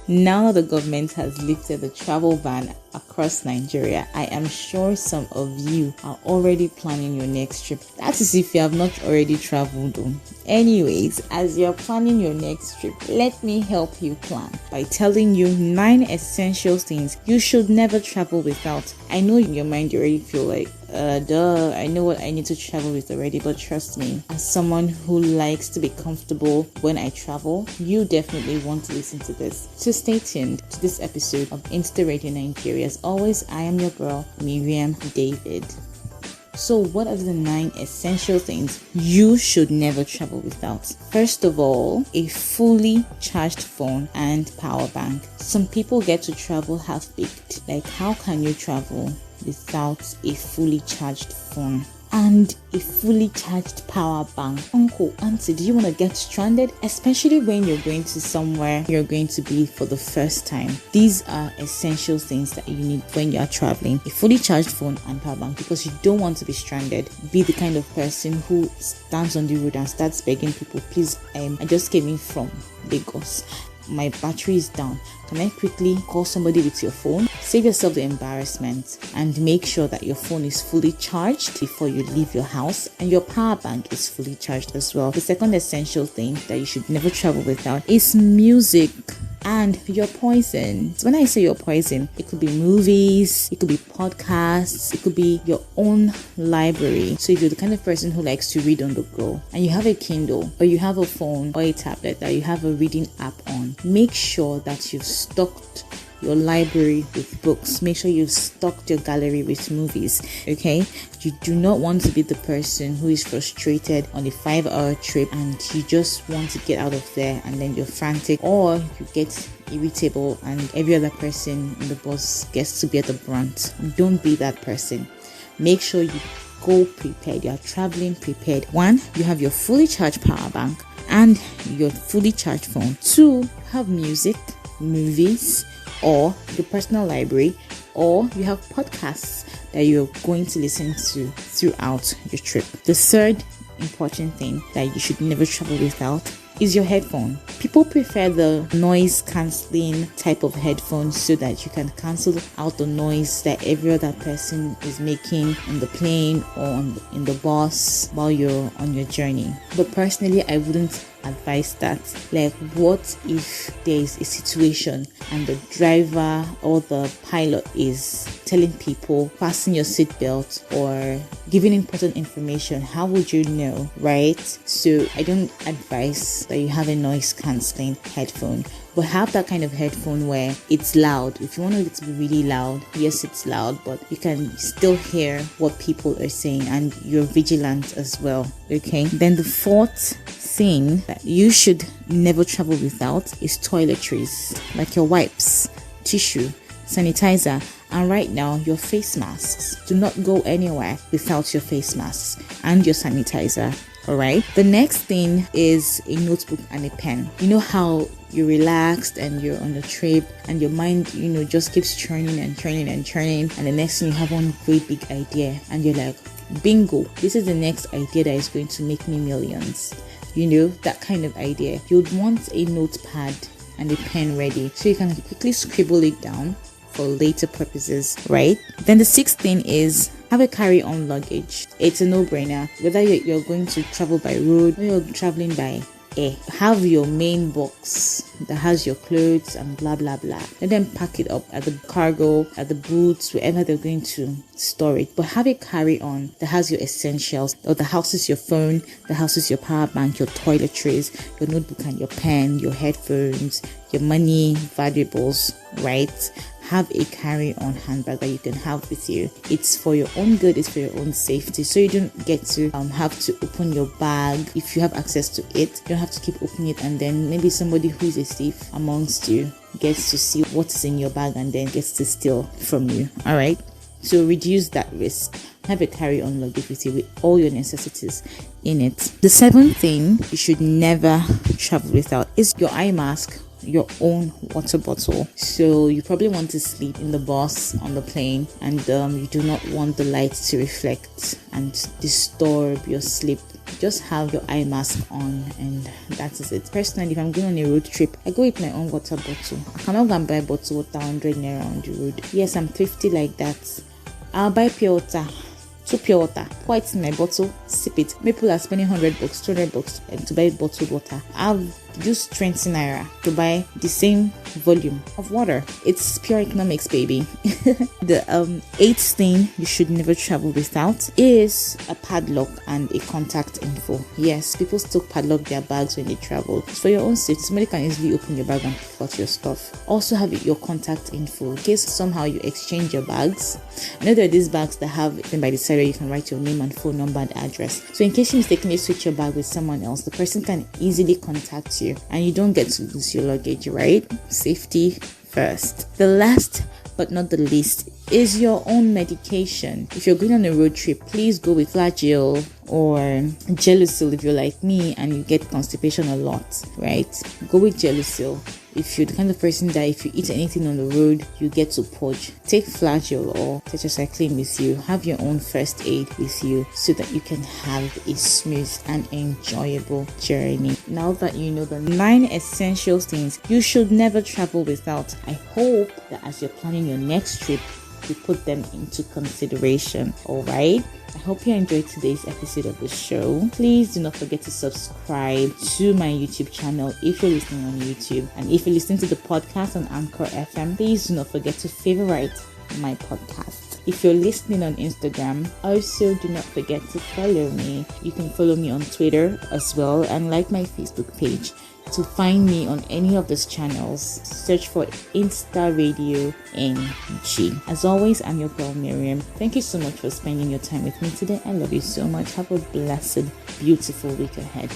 Now that the government has lifted the travel ban across Nigeria, I am sure some of you are already planning your next trip. That is if you have not already traveled. Anyways, as you're planning your next trip, let me help you plan by telling you 9 essential things you should never travel without. I know in your mind you already feel like, I know what I need to travel with already, but trust me, as someone who likes to be comfortable when I travel, you definitely want to listen to this. So stay tuned to this episode of Insta Radio Nigeria. As always, I am your girl, Miriam David. So what are the 9 essential things you should never travel without? First of all, a fully charged phone and power bank. Some people get to travel half-baked. Like, how can you travel without a fully charged phone and a fully charged power bank? Uncle, auntie, do you want to get stranded? Especially when you're going to somewhere you're going to be for the first time. These are essential things that you need when you're traveling. A fully charged phone and power bank, because you don't want to be stranded. Be the kind of person who stands on the road and starts begging people, please, I just came in from Lagos. My battery is down. Can I quickly call somebody with your phone? Save yourself the embarrassment and make sure that your phone is fully charged before you leave your house, and your power bank is fully charged as well. The second essential thing that you should never travel without is music and your poison. So when I say your poison, it could be movies, it could be podcasts, it could be your own library. So if you're the kind of person who likes to read on the go and you have a Kindle or you have a phone or a tablet that you have a reading app on, make sure that you've stocked your library with books. Make sure you've stocked your gallery with movies. Okay, you do not want to be the person who is frustrated on a 5-hour trip and you just want to get out of there and then you're frantic, or you get irritable and every other person in the bus gets to bear the brunt. Don't be that person. Make sure you go prepared. You're traveling prepared. 1, you have your fully charged power bank and your fully charged phone. 2, you have music, movies, or your personal library, or you have podcasts that you're going to listen to throughout your trip. The third important thing that you should never travel without is your headphone. People prefer the noise cancelling type of headphones so that you can cancel out the noise that every other person is making on the plane or in the bus while you're on your journey. But personally, I wouldn't advise that. Like, what if there's a situation and the driver or the pilot is telling people fasten your seatbelt or giving important information? How would you know, right? So I don't advise that you have a noise cancelling headphone, but have that kind of headphone where it's loud. If you want it to be really loud, yes, it's loud, but you can still hear what people are saying and you're vigilant as well. Okay, then the fourth thing that you should never travel without is toiletries, like your wipes, tissue, sanitizer, and right now your face masks. Do not go anywhere without your face masks and your sanitizer. Alright, the next thing is a notebook and a pen. You know how you're relaxed and you're on a trip and your mind, just keeps churning and the next thing you have one great big idea and you're like, bingo, this is the next idea that is going to make me millions. That kind of idea. You'd want a notepad and a pen ready so you can quickly scribble it down for later purposes, right? Then the sixth thing is have a carry-on luggage. It's a no-brainer. Whether you're going to travel by road or you're traveling by air, have your main box that has your clothes and blah blah blah. Let them pack it up at the cargo, at the boots, wherever they're going to store it. But have a carry-on that has your essentials, or that houses your phone, that houses your power bank, your toiletries, your notebook and your pen, your headphones, your money, valuables, right? Have a carry-on handbag that you can have with you. It's for your own good, it's for your own safety, so you don't get to have to open your bag. If you have access to it, you don't have to keep opening it, and then maybe somebody who is a thief amongst you gets to see what is in your bag and then gets to steal from you. All right, so reduce that risk. Have a carry-on luggage with you with all your necessities in it. The seventh thing you should never travel without is your eye mask, your own water bottle. So you probably want to sleep in the bus, on the plane, and you do not want the light to reflect and disturb your sleep just have your eye mask on, and that is it. Personally, if I'm going on a road trip, I go with my own water bottle. I cannot go and buy bottle water 100 naira on the road. Yes, I'm thrifty like that. I'll buy pure water. 2 pure water, pour it in my bottle, sip it. People are spending $100, $200 to buy bottled water. I've used 20 naira to buy the same volume of water. It's pure economics, baby. The eighth thing you should never travel without is a padlock and a contact info. Yes, people still padlock their bags when they travel. It's for your own safety. Somebody can easily open your bag and pick out your stuff. Also have your contact info in case somehow you exchange your bags. I know there are these bags that have even by the side where you can write your name and phone number and address. So in case you mistakenly switch your bag with someone else, the person can easily contact you and you don't get to lose your luggage, right? Safety first. The last but not the least is your own medication. If you're going on a road trip, please go with Flagyl or Gelusil if you're like me and you get constipation a lot, right? Go with Gelusil. If you're the kind of person that if you eat anything on the road, you get to purge, take Flagyl or tetracycline with you. Have your own first aid with you so that you can have a smooth and enjoyable journey. Now that you know the 9 essential things you should never travel without, I hope that as you're planning your next trip, you put them into consideration. All right. I hope you enjoyed today's episode of the show. Please do not forget to subscribe to my YouTube channel if you're listening on YouTube. And if you're listening to the podcast on Anchor FM, please do not forget to favorite my podcast. If you're listening on Instagram, also do not forget to follow me. You can follow me on Twitter as well and like my Facebook page. To find me on any of these channels, search for Insta Radio NG. As always, I'm your girl Miriam. Thank you so much for spending your time with me today. I love you so much. Have a blessed, beautiful week ahead.